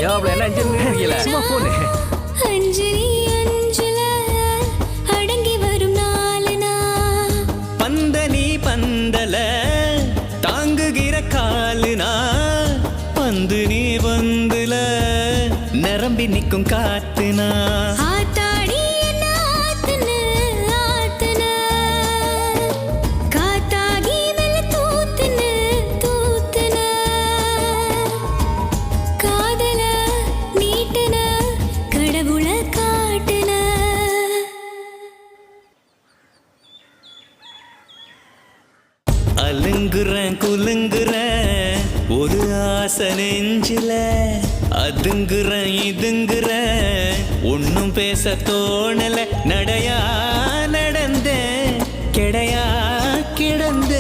என்ன அஞ்சலி சும்மா போனு அஞ்சலி அஞ்சல அடங்கி வரும் நாளுனா பந்தனி பந்தல தாங்குகிற காலுனா பந்து நீ வந்துல நிரம்பி நிற்கும் காத்துனா ஆத்தாடி என்ன ஆத்துன ஆத்துன காத்தாகி வெள்ள தூத்துன தூத்துன காதல நீட்டுன கடவுள காட்டுன அலுங்குறேன் குலுங்குறேன் ஒரு ஆசை நெஞ்சில அதுங்குறேன் இதுங்குறேன் ஒன்னும் பேச தோணல நடையா நடந்தேன் கிடையா கிடந்தேன்